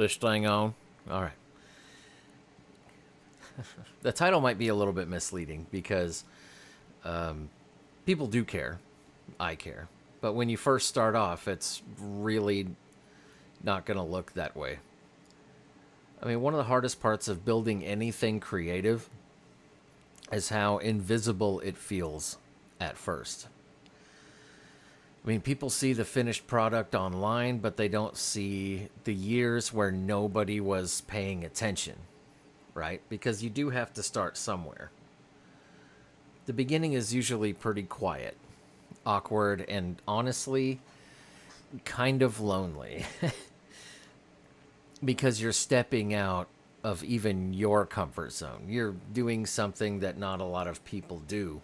this thing on? All right. The title might be a little bit misleading because people do care. I care. But when you first start off, it's really not going to look that way. I mean, one of the hardest parts of building anything creative is how invisible it feels at first. I mean, people see the finished product online, but they don't see the years where nobody was paying attention, right? Because you do have to start somewhere. The beginning is usually pretty quiet, awkward, and honestly, kind of lonely because you're stepping out of even your comfort zone. You're doing something that not a lot of people do.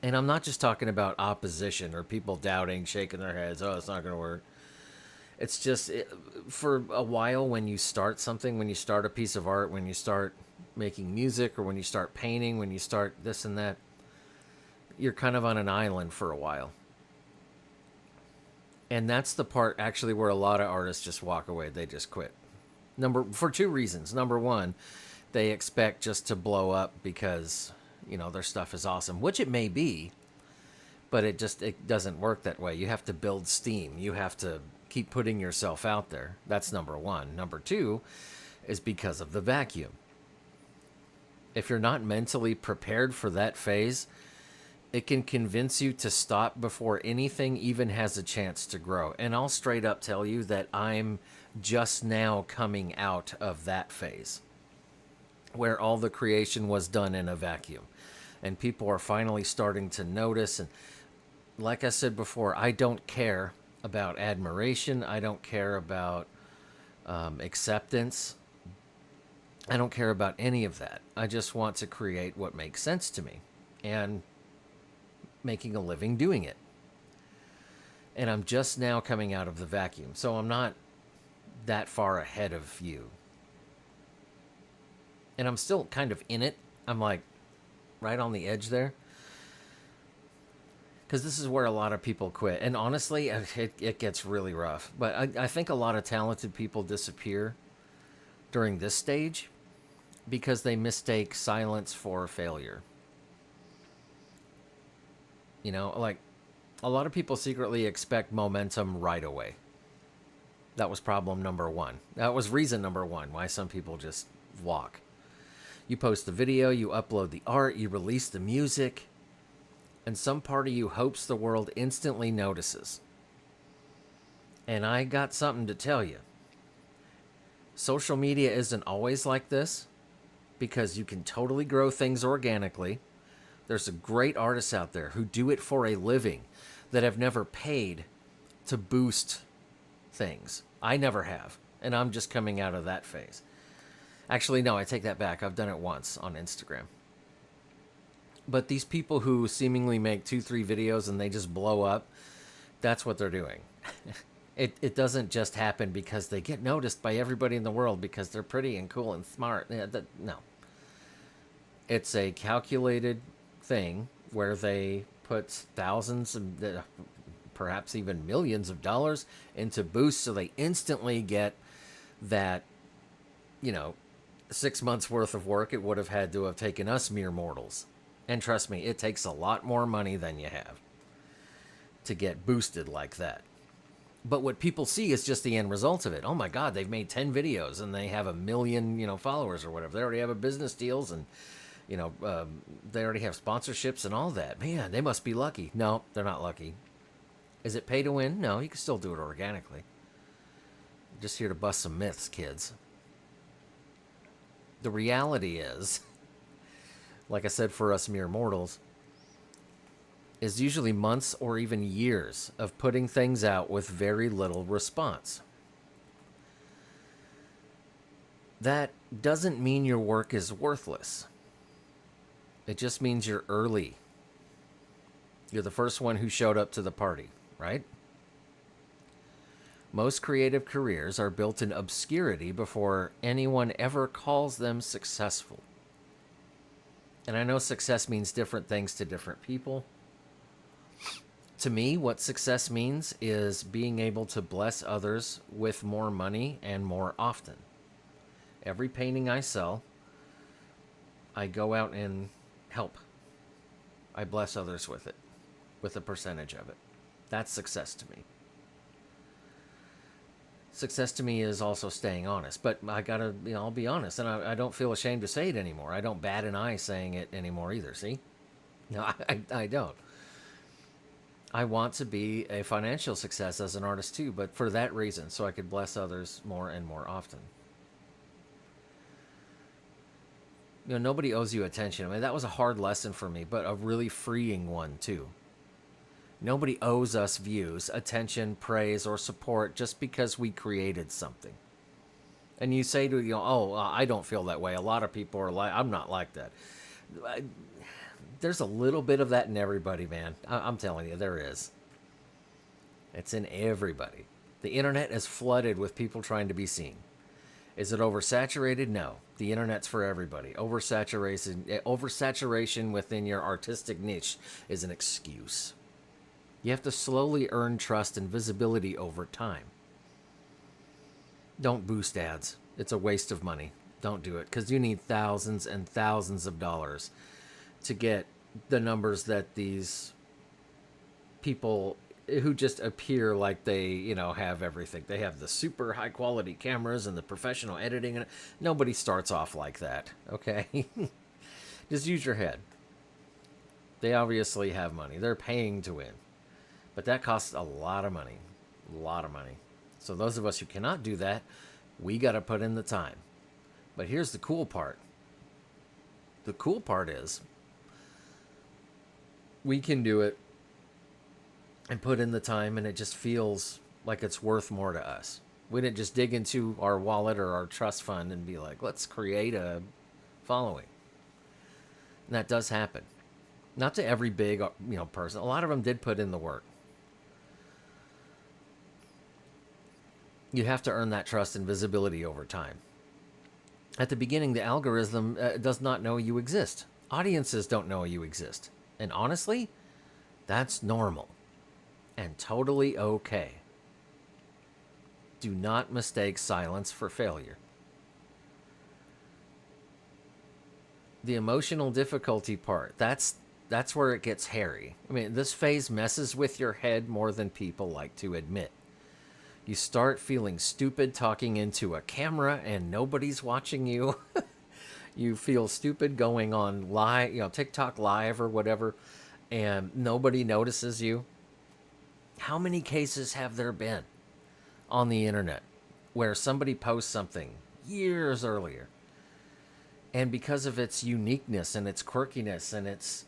And I'm not just talking about opposition or people doubting, shaking their heads, oh, it's not going to work. It's just for a while when you start something, when you start a piece of art, when you start making music, or when you start painting, when you start this and that, you're kind of on an island for a while. And that's the part actually where a lot of artists just walk away. They just quit. For two reasons. Number one, they expect just to blow up because, their stuff is awesome, which it may be, but it doesn't work that way. You have to build steam. You have to keep putting yourself out there. That's number one. Number two is because of the vacuum. If you're not mentally prepared for that phase, it can convince you to stop before anything even has a chance to grow. And I'll straight up tell you that I'm just now coming out of that phase where all the creation was done in a vacuum. And people are finally starting to notice. And like I said before, I don't care about admiration. I don't care about acceptance. I don't care about any of that. I just want to create what makes sense to me. And making a living doing it. And I'm just now coming out of the vacuum. So I'm not that far ahead of you. And I'm still kind of in it. I'm like right on the edge there. Because this is where a lot of people quit. And honestly, it gets really rough. But I think a lot of talented people disappear during this stage because they mistake silence for failure. Like a lot of people secretly expect momentum right away. That was problem number one. That was reason number one why some people just walk. You post the video, you upload the art, you release the music, and some part of you hopes the world instantly notices. And I got something to tell you. Social media isn't always like this because you can totally grow things organically. There's some great artists out there who do it for a living that have never paid to boost things. I never have. And I'm just coming out of that phase. Actually, no, I take that back. I've done it once on Instagram. But these people who seemingly make 2-3 videos and they just blow up, that's what they're doing. It doesn't just happen because they get noticed by everybody in the world because they're pretty and cool and smart. No. It's a calculated thing where they put thousands and perhaps even millions of dollars into boosts so they instantly get that 6 months worth of work it would have had to have taken us mere mortals. And trust me, it takes a lot more money than you have to get boosted like that. But what people see is just the end result of it. Oh my God, they've made 10 videos and they have 1 million, followers or whatever. They already have a business deals and they already have sponsorships and all that. Man, they must be lucky. No, they're not lucky. Is it pay to win? No, you can still do it organically. I'm just here to bust some myths, kids. The reality is, like I said, for us mere mortals, is usually months or even years of putting things out with very little response. That doesn't mean your work is worthless. It just means you're early. You're the first one who showed up to the party, right? Most creative careers are built in obscurity before anyone ever calls them successful. And I know success means different things to different people. To me, what success means is being able to bless others with more money and more often. Every painting I sell, I go out and help. I bless others with it, with a percentage of it. That's success to me. Success to me is also staying honest, but I gotta, I'll be honest, and I don't feel ashamed to say it anymore. I don't bat an eye saying it anymore either. See, no, I don't. I want to be a financial success as an artist too, but for that reason, so I could bless others more and more often. Nobody owes you attention. I mean, that was a hard lesson for me, but a really freeing one too. Nobody owes us views, attention, praise, or support just because we created something. And you say to oh, I don't feel that way. A lot of people are like, I'm not like that. There's a little bit of that in everybody, man. I'm telling you, there is. It's in everybody. The internet is flooded with people trying to be seen. Is it oversaturated? No. The internet's for everybody. Oversaturation within your artistic niche is an excuse. You have to slowly earn trust and visibility over time. Don't boost ads. It's a waste of money. Don't do it, because you need thousands and thousands of dollars to get the numbers that these people who just appear like they, have everything. They have the super high quality cameras and the professional editing. And nobody starts off like that, okay? Just use your head. They obviously have money. They're paying to win. But that costs a lot of money. A lot of money. So those of us who cannot do that, we got to put in the time. But here's the cool part. The cool part is we can do it and put in the time, and it just feels like it's worth more to us. We didn't just dig into our wallet or our trust fund and be like, let's create a following. And that does happen. Not to every big, person. A lot of them did put in the work. You have to earn that trust and visibility over time. At the beginning, the algorithm does not know you exist. Audiences don't know you exist. And honestly, that's normal and totally okay. Do not mistake silence for failure. The emotional difficulty part, that's where it gets hairy. I mean, this phase messes with your head more than people like to admit. You start feeling stupid talking into a camera and nobody's watching you. You feel stupid going on live, TikTok live or whatever, and nobody notices you. How many cases have there been on the internet where somebody posts something years earlier, and because of its uniqueness and its quirkiness and its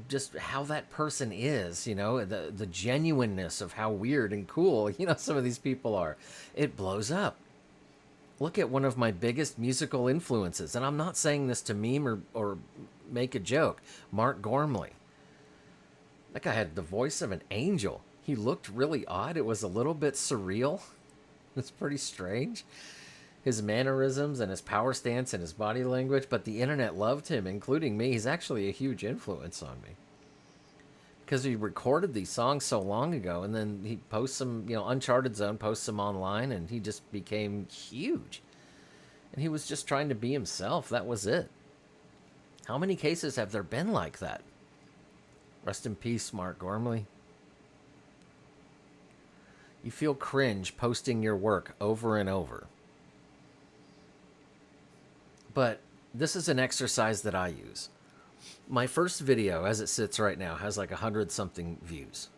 just how that person is, the genuineness of how weird and cool, some of these people are, it blows up. Look at one of my biggest musical influences, and I'm not saying this to meme or make a joke, Mark Gormley. That guy had the voice of an angel. He looked really odd. It was a little bit surreal. It's pretty strange. His mannerisms and his power stance and his body language, but the internet loved him, including me. He's actually a huge influence on me. Because he recorded these songs so long ago, and then he posts them, Uncharted Zone posts them online, and he just became huge. And he was just trying to be himself. That was it. How many cases have there been like that? Rest in peace, Mark Gormley. You feel cringe posting your work over and over. But this is an exercise that I use. My first video, as it sits right now, has like 100-something views,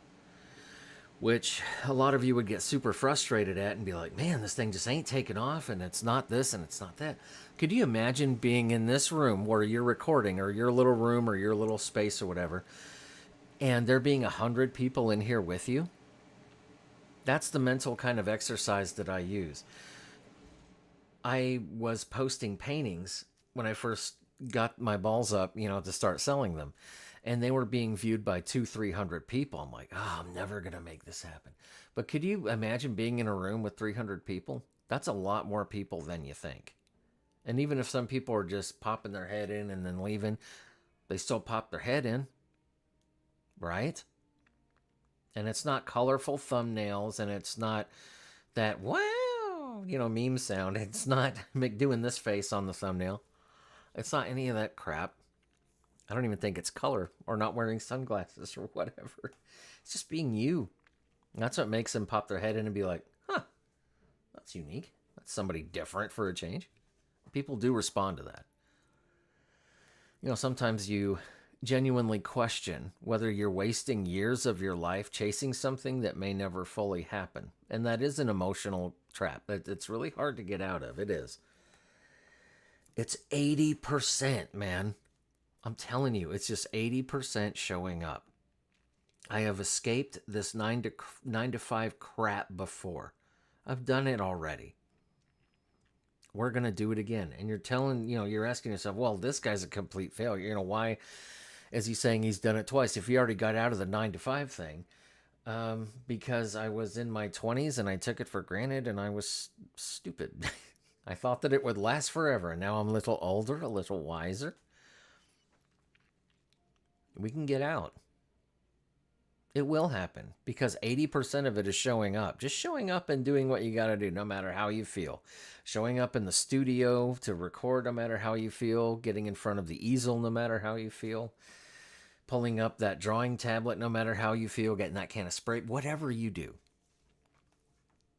which a lot of you would get super frustrated at and be like, man, this thing just ain't taking off, and it's not this and it's not that. Could you imagine being in this room where you're recording, or your little room or your little space or whatever, and there being 100 people in here with you? That's the mental kind of exercise that I use. I was posting paintings when I first got my balls up, to start selling them. And they were being viewed by 200-300 people. I'm like, I'm never going to make this happen. But could you imagine being in a room with 300 people? That's a lot more people than you think. And even if some people are just popping their head in and then leaving, they still pop their head in. Right? And it's not colorful thumbnails, and it's not that, wow, meme sound. It's not Mick doing this face on the thumbnail. It's not any of that crap. I don't even think it's color or not wearing sunglasses or whatever. It's just being you. That's what makes them pop their head in and be like, huh, that's unique. That's somebody different for a change. People do respond to that. Sometimes you genuinely question whether you're wasting years of your life chasing something that may never fully happen. And that is an emotional trap. It's really hard to get out of. It is. It's 80%, man. I'm telling you, it's just 80% showing up. I have escaped this 9 to 5 crap before. I've done it already. We're going to do it again. And you're asking yourself, well, this guy's a complete failure. Why is he saying he's done it twice if he already got out of the 9 to 5 thing? Because I was in my 20s and I took it for granted and I was stupid. I thought that it would last forever. And now I'm a little older, a little wiser. We can get out. It will happen because 80% of it is showing up. Just showing up and doing what you got to do, no matter how you feel. Showing up in the studio to record, no matter how you feel. Getting in front of the easel, no matter how you feel. Pulling up that drawing tablet, no matter how you feel. Getting that can of spray, whatever you do.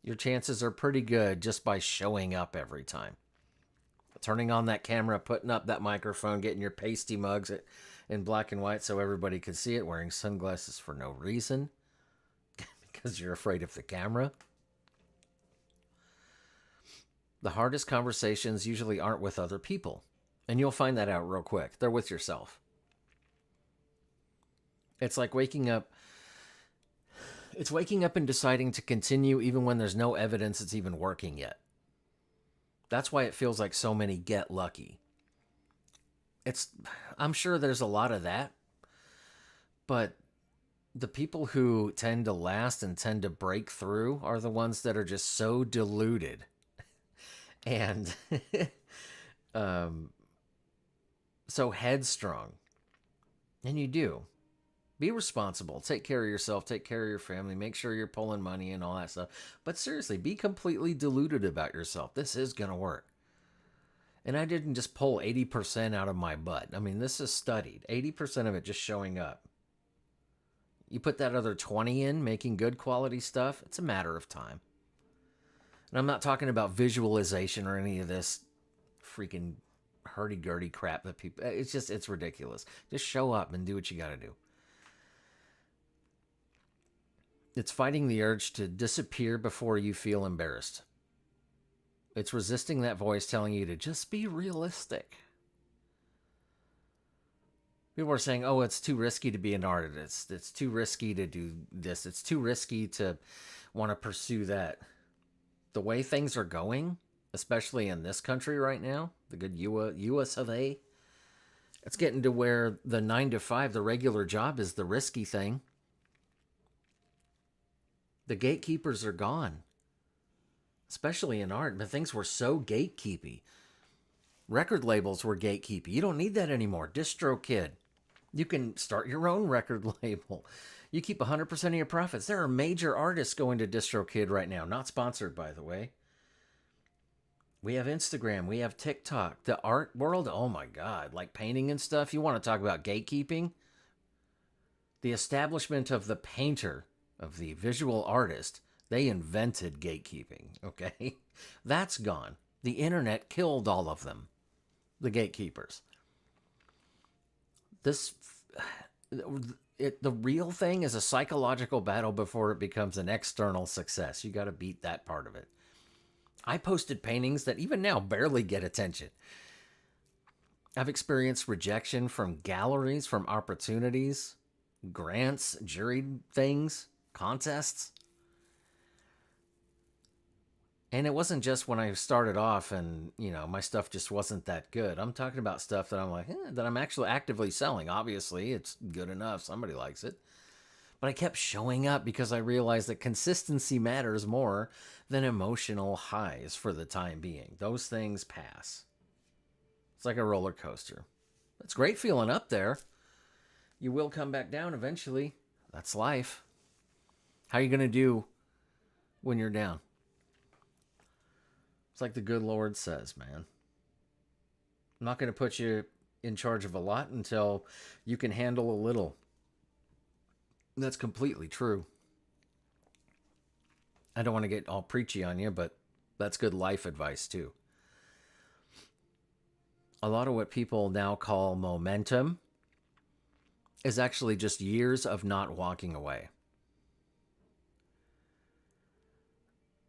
Your chances are pretty good just by showing up every time. Turning on that camera, putting up that microphone, getting your pasty mugs in black and white so everybody could see it, wearing sunglasses for no reason because you're afraid of the camera. The hardest conversations usually aren't with other people, and you'll find that out real quick. They're with yourself. It's like waking up. It's waking up and deciding to continue even when there's no evidence it's even working yet. That's why it feels like so many get lucky. I'm sure there's a lot of that, but the people who tend to last and tend to break through are the ones that are just so deluded and so headstrong. And you do. Be responsible. Take care of yourself. Take care of your family. Make sure you're pulling money and all that stuff. But seriously, be completely deluded about yourself. This is going to work. And I didn't just pull 80% out of my butt. I mean, this is studied. 80% of it just showing up. You put that other 20 in, making good quality stuff, it's a matter of time. And I'm not talking about visualization or any of this freaking hurdy-gurdy crap that people... It's ridiculous. Just show up and do what you got to do. It's fighting the urge to disappear before you feel embarrassed. It's resisting that voice telling you to just be realistic. People are saying, oh, it's too risky to be an artist. It's too risky to do this. It's too risky to want to pursue that. The way things are going, especially in this country right now, the good US of A, it's getting to where the 9 to 5, the regular job, is the risky thing. The gatekeepers are gone, especially in art. But things were so gatekeepy. Record labels were gatekeepy. You don't need that anymore. DistroKid. You can start your own record label. You keep 100% of your profits. There are major artists going to DistroKid right now. Not sponsored, by the way. We have Instagram. We have TikTok. The art world, oh my God. Like painting and stuff. You want to talk about gatekeeping? The establishment of the painter, of the visual artist, they invented gatekeeping, okay? That's gone. The internet killed all of them, the gatekeepers. The real thing is a psychological battle before it becomes an external success. You got to beat that part of it. I posted paintings that even now barely get attention. I've experienced rejection from galleries, from opportunities, grants, juried things, contests. And it wasn't just when I started off and, my stuff just wasn't that good. I'm talking about stuff that I'm like, that I'm actually actively selling. Obviously, it's good enough. Somebody likes it. But I kept showing up because I realized that consistency matters more than emotional highs for the time being. Those things pass. It's like a roller coaster. It's great feeling up there. You will come back down eventually. That's life. How are you going to do when you're down? It's like the good Lord says, man. I'm not going to put you in charge of a lot until you can handle a little. That's completely true. I don't want to get all preachy on you, but that's good life advice too. A lot of what people now call momentum is actually just years of not walking away.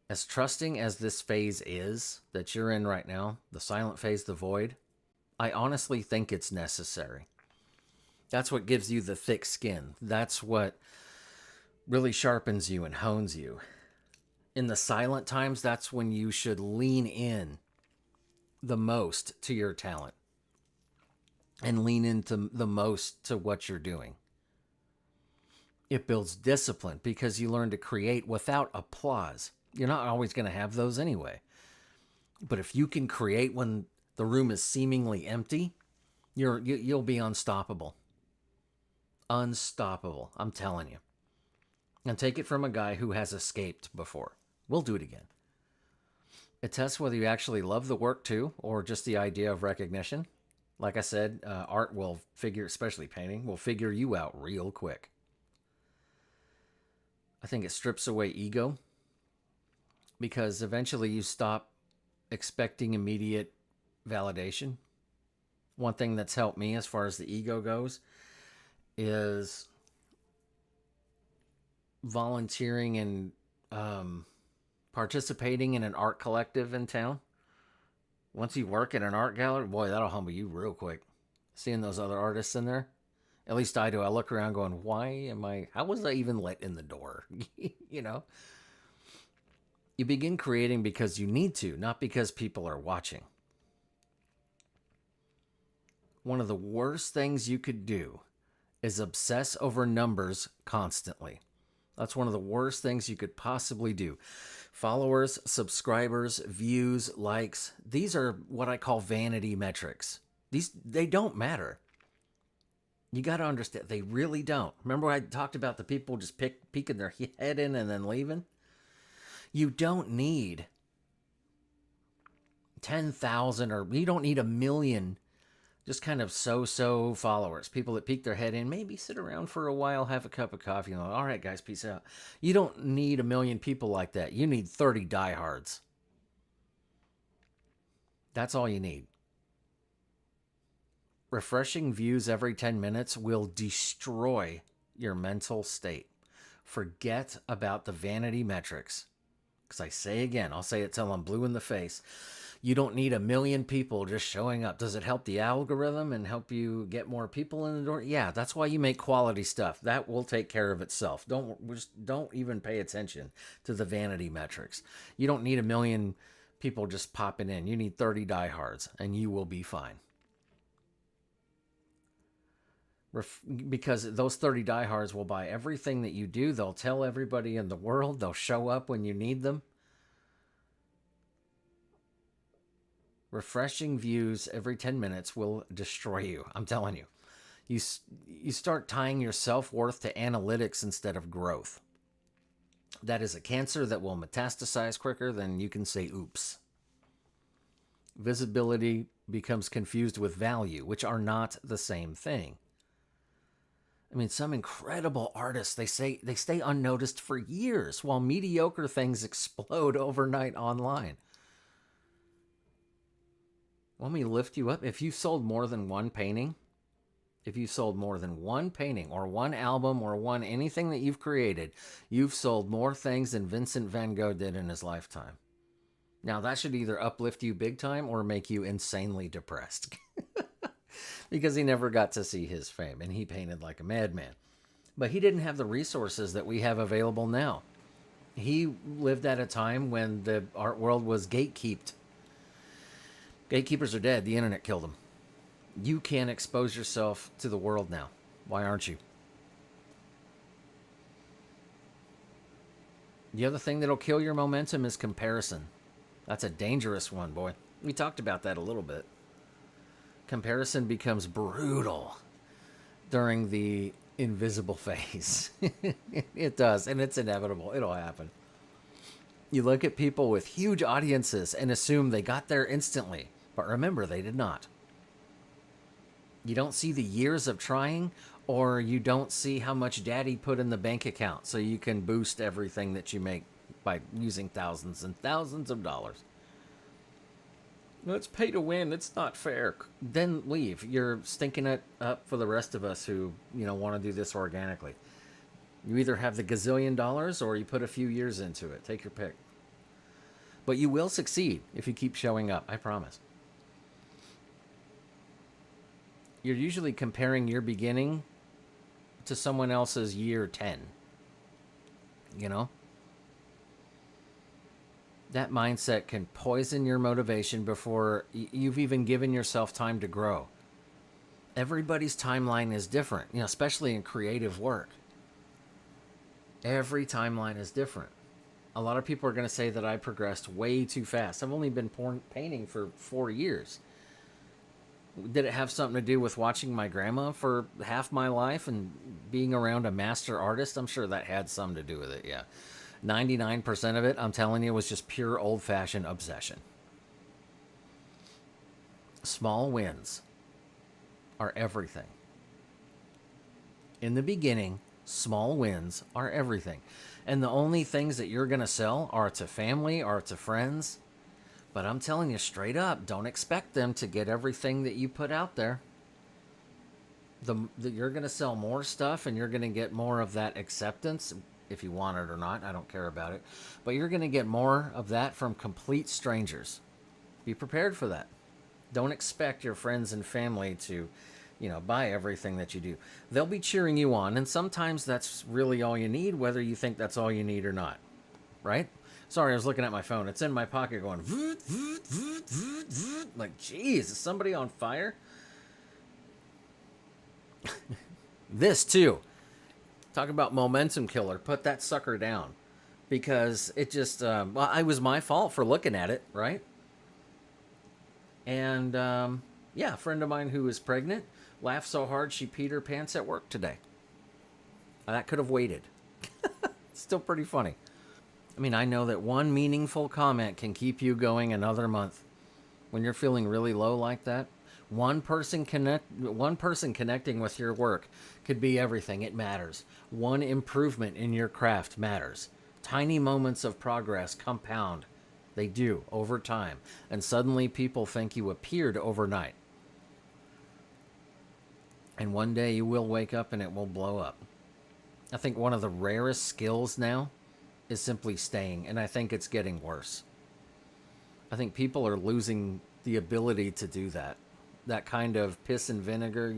As trusting as this phase is that you're in right now, the silent phase, the void, I honestly think it's necessary. That's what gives you the thick skin. That's what really sharpens you and hones you. In the silent times, that's when you should lean in the most to your talent and lean into the most to what you're doing. It builds discipline because you learn to create without applause. You're not always going to have those anyway. But if you can create when the room is seemingly empty, you'll be unstoppable. Unstoppable, I'm telling you. And take it from a guy who has escaped before. We'll do it again. It tests whether you actually love the work too, or just the idea of recognition. Like I said, art will figure, especially painting, will figure you out real quick. I think it strips away ego because eventually you stop expecting immediate validation. One thing that's helped me as far as the ego goes is volunteering and participating in an art collective in town. Once you work in an art gallery, boy, that'll humble you real quick. Seeing those other artists in there. At least I do. I look around going, how was I even let in the door? You know? You begin creating because you need to, not because people are watching. One of the worst things you could do is obsess over numbers constantly. That's one of the worst things you could possibly do. Followers, subscribers, views, likes, these are what I call vanity metrics. They don't matter. You got to understand, they really don't. Remember I talked about the people just peeking their head in and then leaving? You don't need 10,000 or you don't need 1 million just kind of so-so followers. People that peek their head in, maybe sit around for a while, have a cup of coffee, and go, all right, guys, peace out. You don't need 1 million people like that. You need 30 diehards. That's all you need. Refreshing views every 10 minutes will destroy your mental state. Forget about the vanity metrics. Because I say again, I'll say it till I'm blue in the face. You don't need 1 million people just showing up. Does it help the algorithm and help you get more people in the door? Yeah, that's why you make quality stuff. That will take care of itself. Don't even pay attention to the vanity metrics. You don't need 1 million people just popping in. You need 30 diehards, and you will be fine. Because those 30 diehards will buy everything that you do. They'll tell everybody in the world. They'll show up when you need them. Refreshing views every 10 minutes will destroy you. I'm telling you. You start tying your self-worth to analytics instead of growth. That is a cancer that will metastasize quicker than you can say oops. Visibility becomes confused with value, which are not the same thing. I mean, some incredible artists, they stay unnoticed for years while mediocre things explode overnight online. Want me to lift you up? If you've sold more than one painting, or one album or one anything that you've created, you've sold more things than Vincent van Gogh did in his lifetime. Now, that should either uplift you big time or make you insanely depressed. Because he never got to see his fame, and he painted like a madman. But he didn't have the resources that we have available now. He lived at a time when the art world was gatekeeped. Gatekeepers are dead. The internet killed them. You can expose yourself to the world now. Why aren't you? The other thing that'll kill your momentum is comparison. That's a dangerous one, boy. We talked about that a little bit. Comparison becomes brutal during the invisible face. It does, and it's inevitable. It'll happen. You look at people with huge audiences and assume they got there instantly, but remember, they did not. You don't see the years of trying, or you don't see how much daddy put in the bank account so you can boost everything that you make by using thousands and thousands of dollars. No, it's pay to win. It's not fair. Then leave. You're stinking it up for the rest of us who, want to do this organically. You either have the gazillion dollars or you put a few years into it. Take your pick. But you will succeed if you keep showing up. I promise. You're usually comparing your beginning to someone else's year 10. That mindset can poison your motivation before you've even given yourself time to grow. Everybody's timeline is different, especially in creative work. Every timeline is different. A lot of people are going to say that I progressed way too fast. I've only been painting for 4 years. Did it have something to do with watching my grandma for half my life and being around a master artist? I'm sure that had something to do with it, yeah. 99% of it, I'm telling you, was just pure old-fashioned obsession. Small wins are everything. In the beginning, small wins are everything. And the only things that you're going to sell are to family or to friends. But I'm telling you straight up, don't expect them to get everything that you put out there. You're going to sell more stuff and you're going to get more of that acceptance, if you want it or not. I don't care about it. But you're going to get more of that from complete strangers. Be prepared for that. Don't expect your friends and family to, buy everything that you do. They'll be cheering you on, and sometimes that's really all you need, whether you think that's all you need or not. Right? Sorry, I was looking at my phone. It's in my pocket going, like, geez, is somebody on fire? This, too. Talk about momentum killer. Put that sucker down. Because it just, it was my fault for looking at it, right? And, a friend of mine who is pregnant laughed so hard she peed her pants at work today. That could have waited. Still pretty funny. I mean, I know that one meaningful comment can keep you going another month. When you're feeling really low like that, one person connecting with your work could be everything. It matters. One improvement in your craft matters. Tiny moments of progress compound. They do, over time. And suddenly people think you appeared overnight. And one day you will wake up and it will blow up. I think one of the rarest skills now is simply staying, and I think it's getting worse. I think people are losing the ability to do that. That kind of piss and vinegar,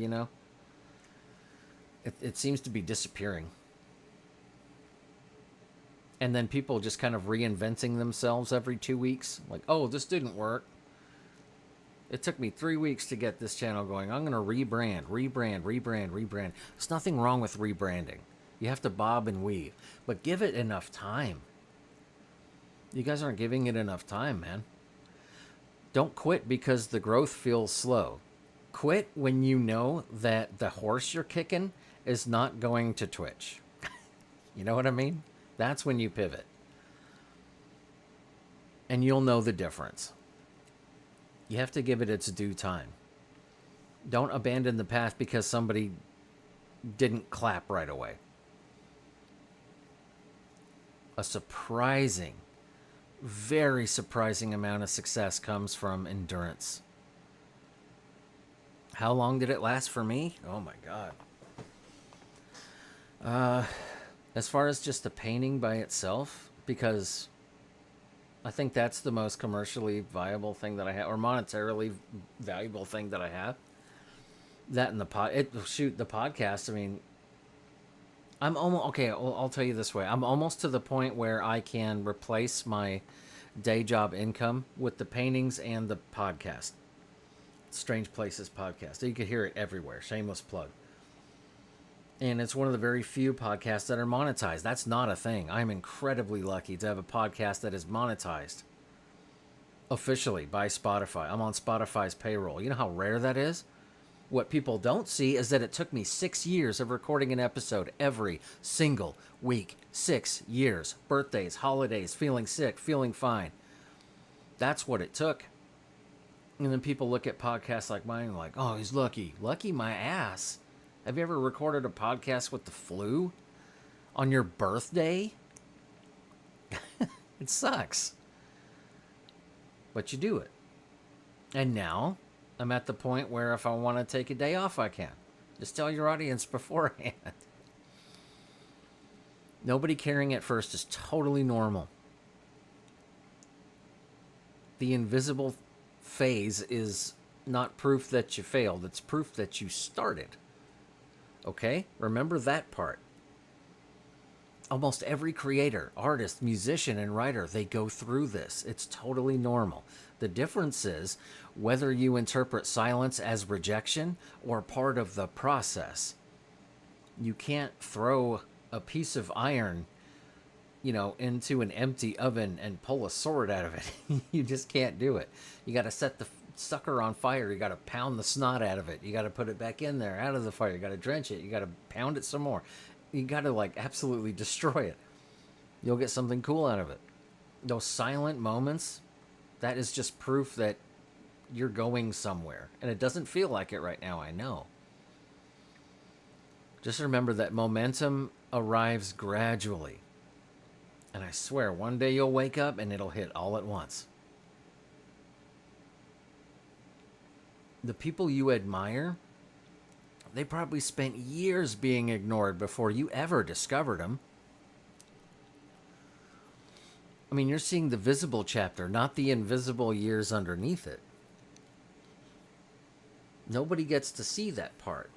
It seems to be disappearing. And then people just kind of reinventing themselves every 2 weeks. Like, oh, this didn't work. It took me 3 weeks to get this channel going. I'm going to rebrand. There's nothing wrong with rebranding. You have to bob and weave. But give it enough time. You guys aren't giving it enough time, man. Don't quit because the growth feels slow. Quit when you know that the horse you're kicking is not going to twitch. You know what I mean? That's when you pivot. And you'll know the difference. You have to give it its due time. Don't abandon the path because somebody didn't clap right away. A very surprising amount of success comes from endurance. How long did it last for me? Oh my God. As far as just the painting by itself, because I think that's the most commercially viable thing that I have, or monetarily valuable thing that I have. That and the podcast. I mean, I'm almost, okay, I'll tell you this way. I'm almost to the point where I can replace my day job income with the paintings and the podcast. Strange Places podcast. You could hear it everywhere. Shameless plug. And it's one of the very few podcasts that are monetized. That's not a thing. I'm incredibly lucky to have a podcast that is monetized officially by Spotify. I'm on Spotify's payroll. You know how rare that is? What people don't see is that it took me 6 years of recording an episode every single week. 6 years. Birthdays, holidays, feeling sick, feeling fine. That's what it took. And then people look at podcasts like mine and like, oh, he's lucky. Lucky my ass. Have you ever recorded a podcast with the flu on your birthday? It sucks. But you do it. And now I'm at the point where if I want to take a day off, I can. Just tell your audience beforehand. Nobody caring at first is totally normal. The invisible phase is not proof that you failed. It's proof that you started. Okay? Remember that part. Almost every creator, artist, musician, and writer, they go through this. It's totally normal. The difference is whether you interpret silence as rejection or part of the process. You can't throw a piece of iron, into an empty oven and pull a sword out of it. You just can't do it. You got to set the sucker on fire. You got to pound the snot out of it. You got to put it back in there, out of the fire. You got to drench it. You got to pound it some more. You got to absolutely destroy it. You'll get something cool out of it. Those silent moments, that is just proof that you're going somewhere. And it doesn't feel like it right now, I know. Just remember that momentum arrives gradually. And I swear, one day you'll wake up and it'll hit all at once. The people you admire, they probably spent years being ignored before you ever discovered them. I mean, you're seeing the visible chapter, not the invisible years underneath it. Nobody gets to see that part.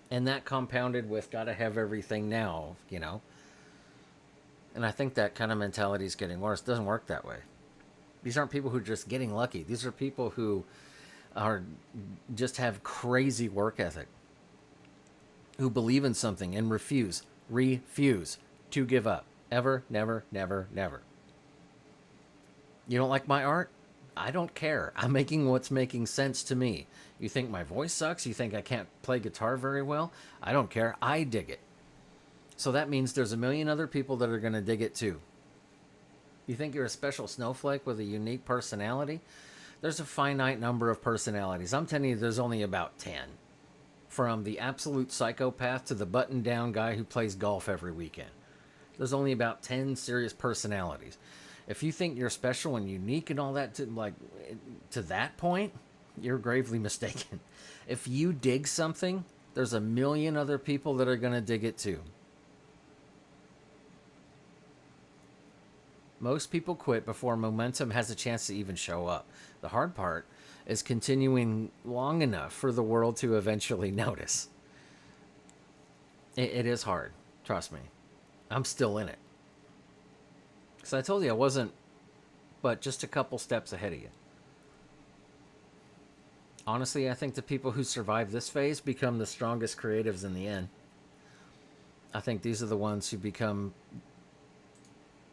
And that compounded with gotta have everything now, And I think that kind of mentality is getting worse. It doesn't work that way. These aren't people who are just getting lucky. These are people who just have crazy work ethic, who believe in something and refuse to give up. Ever, never, never, never. You don't like my art? I don't care. I'm making what's making sense to me. You think my voice sucks? You think I can't play guitar very well? I don't care. I dig it. So that means there's a million other people that are going to dig it too. You think you're a special snowflake with a unique personality? There's a finite number of personalities. I'm telling you, there's only about 10. From the absolute psychopath to the button-down guy who plays golf every weekend. There's only about 10 serious personalities. If you think you're special and unique and all that, to that point, you're gravely mistaken. If you dig something, there's a million other people that are going to dig it too. Most people quit before momentum has a chance to even show up. The hard part is continuing long enough for the world to eventually notice. It is hard. Trust me. I'm still in it. So I told you I wasn't, but just a couple steps ahead of you. Honestly, I think the people who survive this phase become the strongest creatives in the end. I think these are the ones who become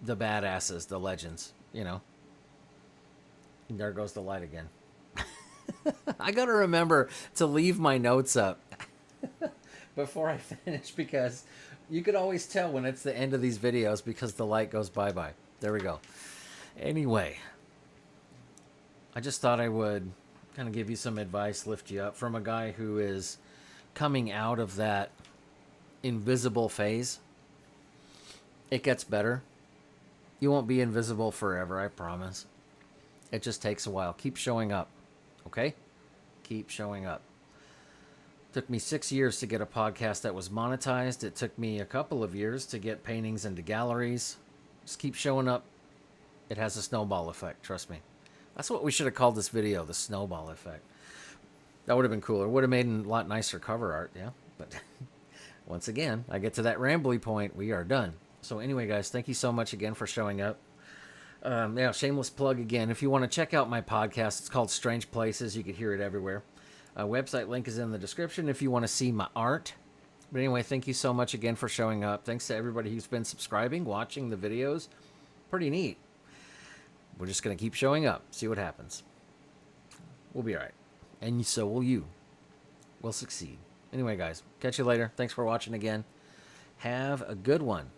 the badasses, the legends, And there goes the light again. I got to remember to leave my notes up before I finish, because you could always tell when it's the end of these videos because the light goes bye-bye. There we go. Anyway, I just thought I would kind of give you some advice, lift you up from a guy who is coming out of that invisible phase. It gets better. You won't be invisible forever, I promise. It just takes a while. Keep showing up, okay? Keep showing up. Took me 6 years to get a podcast that was monetized. It took me a couple of years to get paintings into galleries. Just keep showing up. It has a snowball effect, trust me. That's what we should have called this video, the snowball effect. That would have been cooler. Would have made a lot nicer cover art, yeah? But once again, I get to that rambly point, we are done. So anyway, guys, thank you so much again for showing up. Shameless plug again. If you want to check out my podcast, it's called Strange Places. You can hear it everywhere. Website link is in the description if you want to see my art. But anyway, thank you so much again for showing up. Thanks to everybody who's been subscribing, watching the videos. Pretty neat. We're just going to keep showing up, see what happens. We'll be all right. And so will you. we'll succeed. Anyway, guys, catch you later. Thanks for watching again. Have a good one.